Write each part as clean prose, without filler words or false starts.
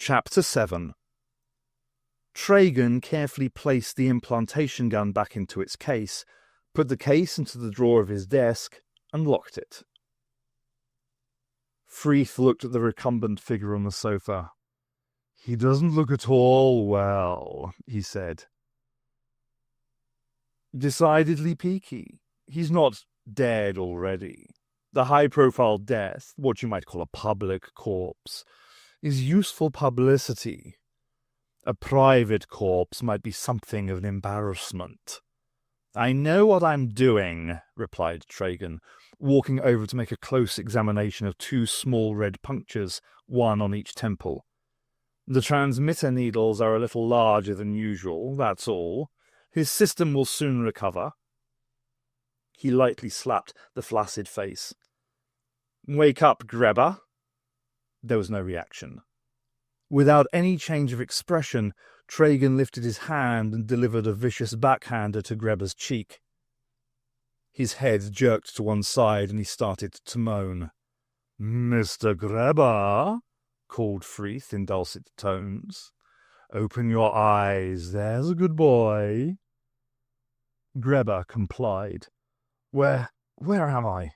Chapter 7. Tragan carefully placed the implantation gun back into its case, put the case into the drawer of his desk, and locked it. Freeth looked at the recumbent figure on the sofa. "He doesn't look at all well," he said. "Decidedly peaky. He's not dead already. The high-profile death, what you might call a public corpse, is useful publicity. A private corpse might be something of an embarrassment." "I know what I'm doing," replied Tragan, walking over to make a close examination of two small red punctures, one on each temple. "The transmitter needles are a little larger than usual, that's all. His system will soon recover." He lightly slapped the flaccid face. "Wake up, Grebber." There was no reaction. Without any change of expression, Tragan lifted his hand and delivered a vicious backhander to Grebber's cheek. His head jerked to one side and he started to moan. "Mr. Grebber," called Freeth in dulcet tones. "Open your eyes, there's a good boy." Grebber complied. Where am I?"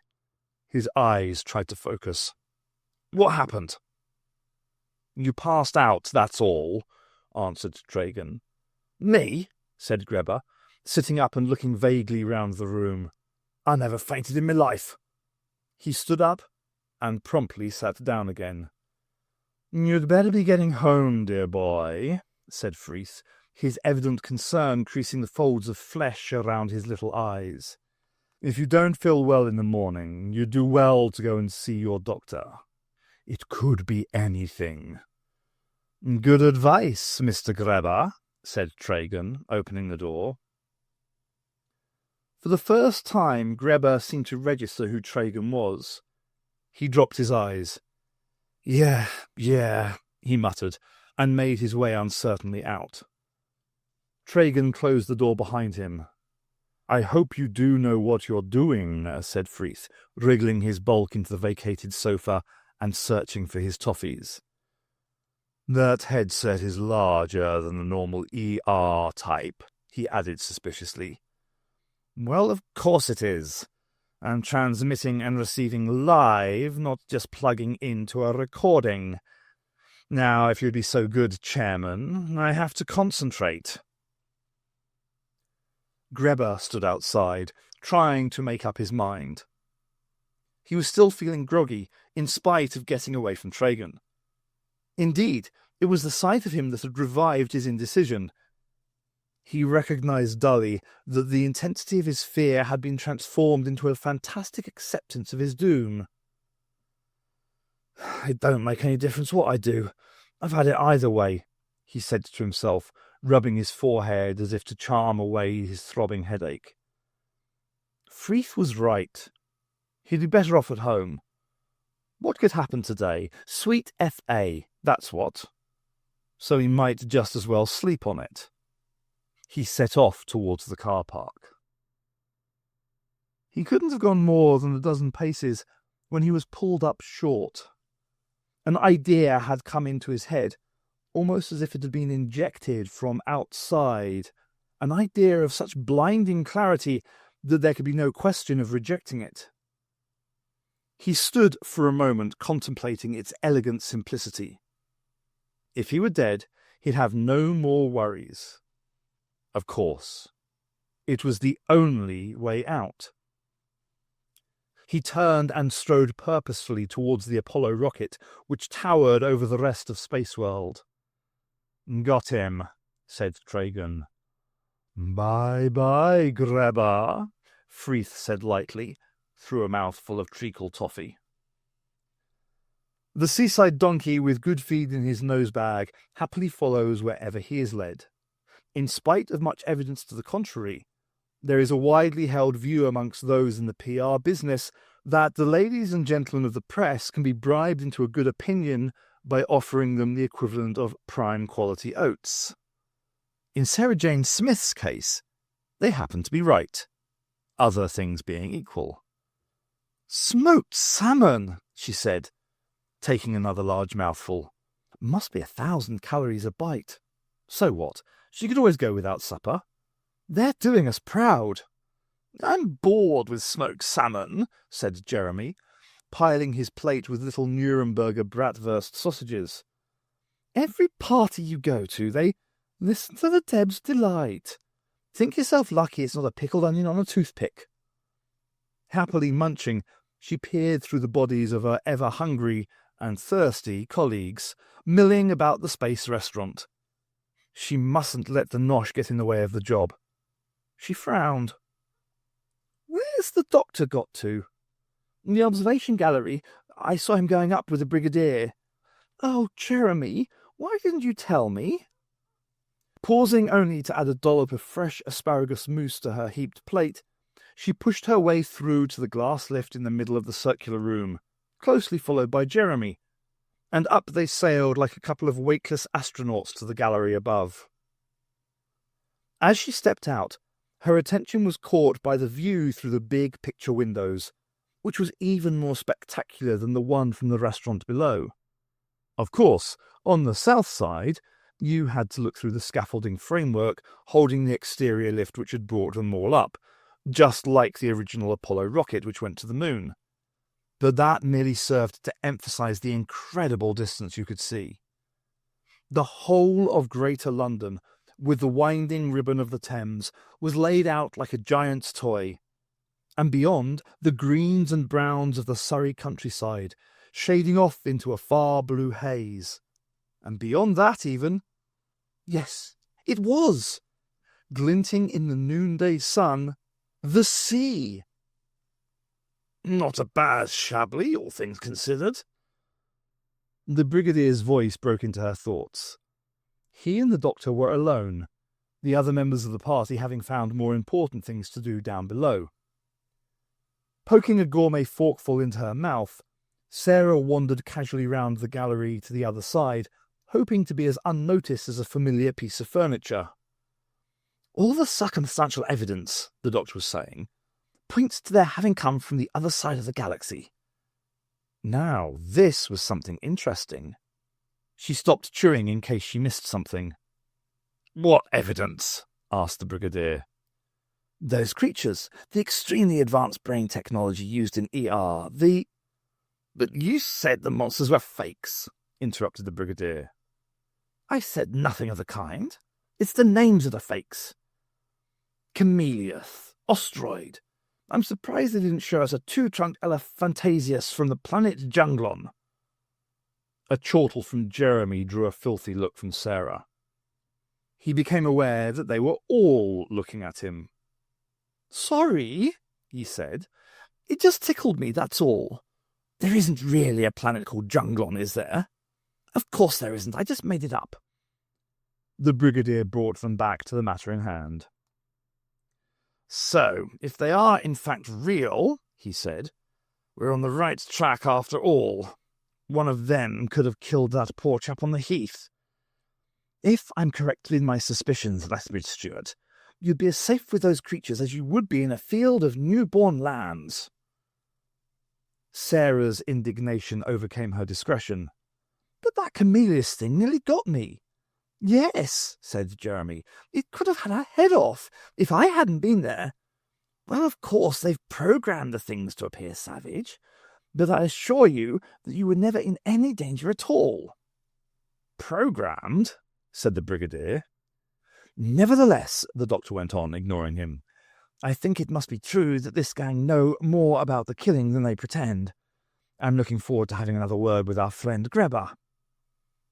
His eyes tried to focus. "What happened?" "You passed out, that's all," answered Tragan. "Me?" said Grebber, sitting up and looking vaguely round the room. "I never fainted in my life." He stood up and promptly sat down again. "You'd better be getting home, dear boy," said Freeth, his evident concern creasing the folds of flesh around his little eyes. "If you don't feel well in the morning, you'd do well to go and see your doctor. It could be anything." "Good advice, Mr. Grebber," said Tragan, opening the door. For the first time, Grebber seemed to register who Tragan was. He dropped his eyes. Yeah, he muttered, and made his way uncertainly out. Tragan closed the door behind him. "I hope you do know what you're doing," said Freeth, wriggling his bulk into the vacated sofa and searching for his toffees. "That headset is larger than the normal ER type," he added suspiciously. "Well, of course it is. I'm transmitting and receiving live, not just plugging into a recording. Now, if you'd be so good, Chairman, I have to concentrate." Grebber stood outside, trying to make up his mind. He was still feeling groggy, in spite of getting away from Tragan. Indeed, it was the sight of him that had revived his indecision. He recognized dully that the intensity of his fear had been transformed into a fantastic acceptance of his doom. "It don't make any difference what I do. I've had it either way," he said to himself, rubbing his forehead as if to charm away his throbbing headache. Freeth was right. He'd be better off at home. What could happen today? Sweet F.A., that's what. So he might just as well sleep on it. He set off towards the car park. He couldn't have gone more than a dozen paces when he was pulled up short. An idea had come into his head, almost as if it had been injected from outside, an idea of such blinding clarity that there could be no question of rejecting it. He stood for a moment contemplating its elegant simplicity. If he were dead, he'd have no more worries. Of course, it was the only way out. He turned and strode purposefully towards the Apollo rocket, which towered over the rest of Spaceworld. "Got him," said Tragan. "Bye-bye, Grebber," Freeth said lightly, through a mouthful of treacle toffee. The seaside donkey with good feed in his nosebag happily follows wherever he is led. In spite of much evidence to the contrary, there is a widely held view amongst those in the PR business that the ladies and gentlemen of the press can be bribed into a good opinion by offering them the equivalent of prime quality oats. In Sarah Jane Smith's case, they happen to be right, other things being equal. "Smoked salmon," she said, taking another large mouthful. Must be 1,000 calories a bite. So what? She could always go without supper. They're doing us proud. I'm bored with smoked salmon, said Jeremy, piling his plate with little Nuremberger bratwurst sausages. Every party you go to, they listen to the Deb's delight. Think yourself lucky it's not a pickled onion on a toothpick. Happily munching, she peered through the bodies of her ever-hungry and thirsty colleagues, milling about the space restaurant. She mustn't let the nosh get in the way of the job. She frowned. Where's the doctor got to? In the observation gallery. I saw him going up with the brigadier. Oh, Jeremy, why didn't you tell me? Pausing only to add a dollop of fresh asparagus mousse to her heaped plate, she pushed her way through to the glass lift in the middle of the circular room, closely followed by Jeremy, and up they sailed like a couple of weightless astronauts to the gallery above. As she stepped out, her attention was caught by the view through the big picture windows, which was even more spectacular than the one from the restaurant below. Of course, on the south side, you had to look through the scaffolding framework holding the exterior lift which had brought them all up, just like the original Apollo rocket which went to the moon. But that merely served to emphasize the incredible distance you could see. The whole of Greater London, with the winding ribbon of the Thames, was laid out like a giant's toy, and beyond, the greens and browns of the Surrey countryside, shading off into a far blue haze. And beyond that even, yes, it was, glinting in the noonday sun, the sea. Not a bad Chablis, all things considered. The brigadier's voice broke into her thoughts. He and the doctor were alone, the other members of the party having found more important things to do down below. Poking a gourmet forkful into her mouth, Sarah wandered casually round the gallery to the other side, hoping to be as unnoticed as a familiar piece of furniture. All the circumstantial evidence, the doctor was saying, points to their having come from the other side of the galaxy. Now, this was something interesting. She stopped chewing in case she missed something. What evidence? Asked the brigadier. Those creatures, the extremely advanced brain technology used in ER, the... But you said the monsters were fakes, interrupted the brigadier. I said nothing of the kind. It's the names of the fakes. Chameleoth, Ostroid. I'm surprised they didn't show us a two-trunked Elephantasius from the planet Junglon. A chortle from Jeremy drew a filthy look from Sarah. He became aware that they were all looking at him. Sorry, he said. It just tickled me, that's all. There isn't really a planet called Junglon, is there? Of course there isn't, I just made it up. The brigadier brought them back to the matter in hand. So, if they are in fact real, he said, we're on the right track after all. One of them could have killed that poor chap on the heath. If I'm correct in my suspicions, Lethbridge Stewart, you'd be as safe with those creatures as you would be in a field of newborn lambs. Sarah's indignation overcame her discretion. But that Chameleus thing nearly got me. Yes, said Jeremy, it could have had our head off if I hadn't been there. Well, of course, they've programmed the things to appear savage, but I assure you that you were never in any danger at all. Programmed? Said the brigadier. Nevertheless, the doctor went on, ignoring him, I think it must be true that this gang know more about the killing than they pretend. I'm looking forward to having another word with our friend Grebber.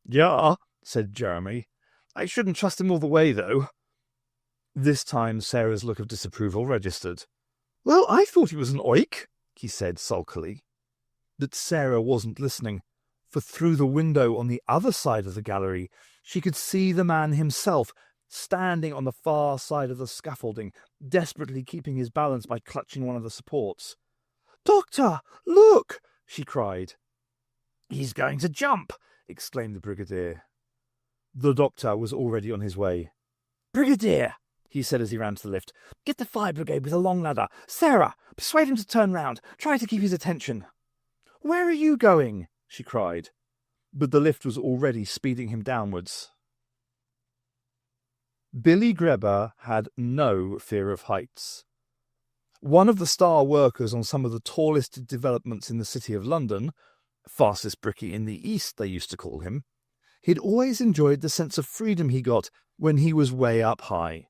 Yeah, said Jeremy. I shouldn't trust him all the way, though. This time Sarah's look of disapproval registered. Well, I thought he was an oik, he said sulkily. But Sarah wasn't listening, for through the window on the other side of the gallery she could see the man himself, standing on the far side of the scaffolding, desperately keeping his balance by clutching one of the supports. Doctor, look! She cried. He's going to jump! Exclaimed the brigadier. The doctor was already on his way. Brigadier, he said as he ran to the lift, get the fire brigade with a long ladder. Sarah, persuade him to turn round. Try to keep his attention. Where are you going? She cried. but the lift was already speeding him downwards. Billy Greba had no fear of heights. One of the star workers on some of the tallest developments in the City of London, fastest brickie in the East they used to call him, he'd always enjoyed the sense of freedom he got when he was way up high.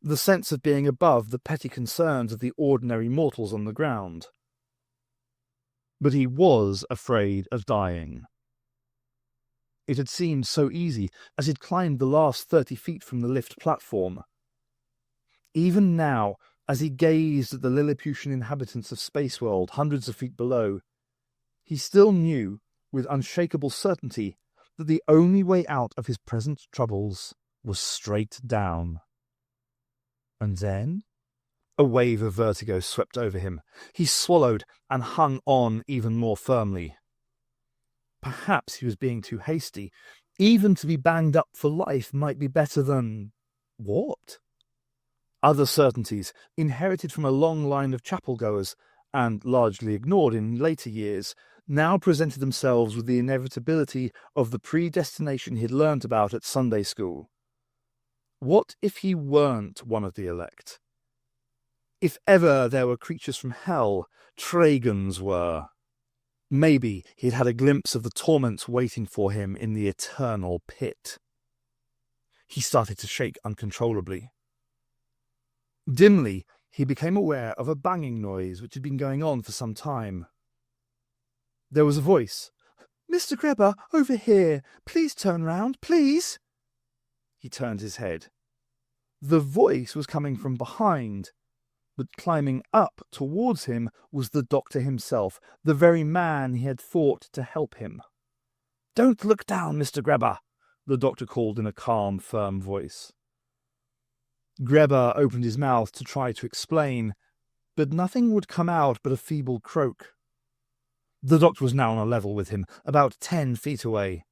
The sense of being above the petty concerns of the ordinary mortals on the ground. But he was afraid of dying. It had seemed so easy as he'd climbed the last 30 feet from the lift platform. Even now, as he gazed at the Lilliputian inhabitants of Spaceworld hundreds of feet below, he still knew, with unshakable certainty, that the only way out of his present troubles was straight down. And then a wave of vertigo swept over him. He swallowed and hung on even more firmly. Perhaps he was being too hasty. Even to be banged up for life might be better than... what? Other certainties, inherited from a long line of chapel-goers, and largely ignored in later years, now presented themselves with the inevitability of the predestination he'd learnt about at Sunday school. What if he weren't one of the elect? If ever there were creatures from hell, Tragans were. Maybe he'd had a glimpse of the torments waiting for him in the eternal pit. He started to shake uncontrollably. Dimly, he became aware of a banging noise which had been going on for some time. There was a voice. "Mr. Greba, over here. Please turn round, please." He turned his head. The voice was coming from behind, but climbing up towards him was the doctor himself, the very man he had thought to help him. "Don't look down, Mr. Greba," the doctor called in a calm, firm voice. Greba opened his mouth to try to explain, but nothing would come out but a feeble croak. The doctor was now on a level with him, about 10 feet away.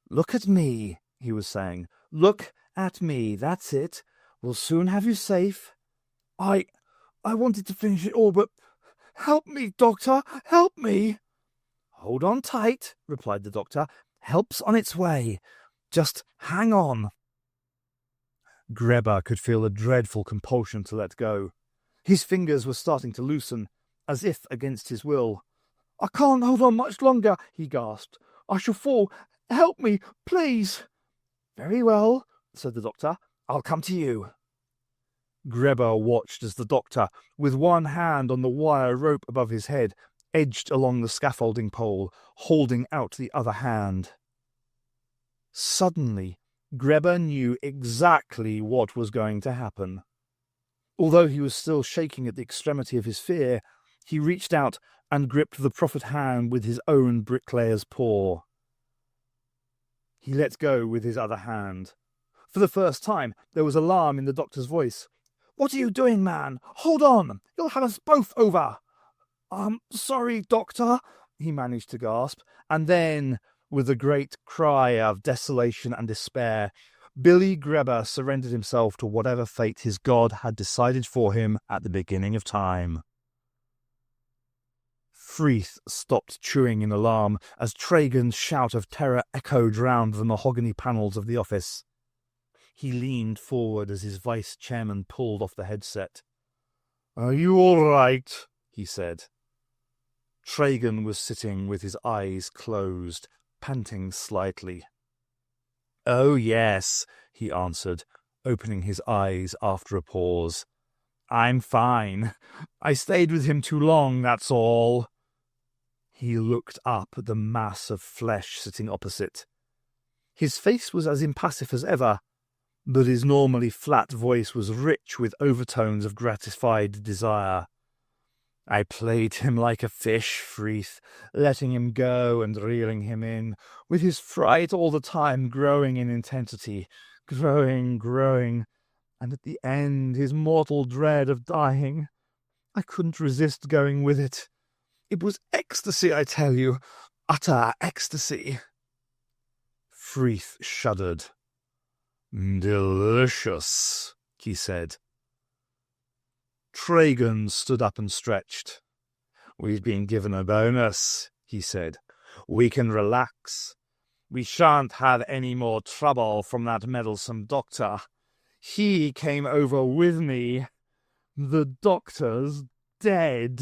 "Look at me," he was saying. "Look at me, that's it. We'll soon have you safe. I wanted to finish it all, but help me, doctor, help me." "Hold on tight," replied the doctor. "Help's on its way. Just hang on." Greba could feel a dreadful compulsion to let go. His fingers were starting to loosen, as if against his will. "I can't hold on much longer," he gasped. "I shall fall. Help me, please." "Very well," said the doctor. "I'll come to you." Greba watched as the doctor, with one hand on the wire rope above his head, edged along the scaffolding pole, holding out the other hand. Suddenly, Greba knew exactly what was going to happen. Although he was still shaking at the extremity of his fear, he reached out and gripped the proffered hand with his own bricklayer's paw. He let go with his other hand. For the first time, there was alarm in the doctor's voice. "What are you doing, man? Hold on! You'll have us both over!" "I'm sorry, doctor," he managed to gasp, and then, with a great cry of desolation and despair, Billy Greba surrendered himself to whatever fate his God had decided for him at the beginning of time. Freeth stopped chewing in alarm as Tragan's shout of terror echoed round the mahogany panels of the office. He leaned forward as his vice-chairman pulled off the headset. "Are you all right?" he said. Tragan was sitting with his eyes closed, panting slightly. "Oh, yes," he answered, opening his eyes after a pause. "I'm fine. I stayed with him too long, that's all." He looked up at the mass of flesh sitting opposite. His face was as impassive as ever, but his normally flat voice was rich with overtones of gratified desire. "I played him like a fish, Freeth, letting him go and reeling him in, with his fright all the time growing in intensity, growing, and at the end his mortal dread of dying. I couldn't resist going with it. It was ecstasy, I tell you, utter ecstasy." Freeth shuddered. "Delicious," he said. Tragan stood up and stretched. "We've been given a bonus," he said. "We can relax. We shan't have any more trouble from that meddlesome doctor. He came over with me. The doctor's dead.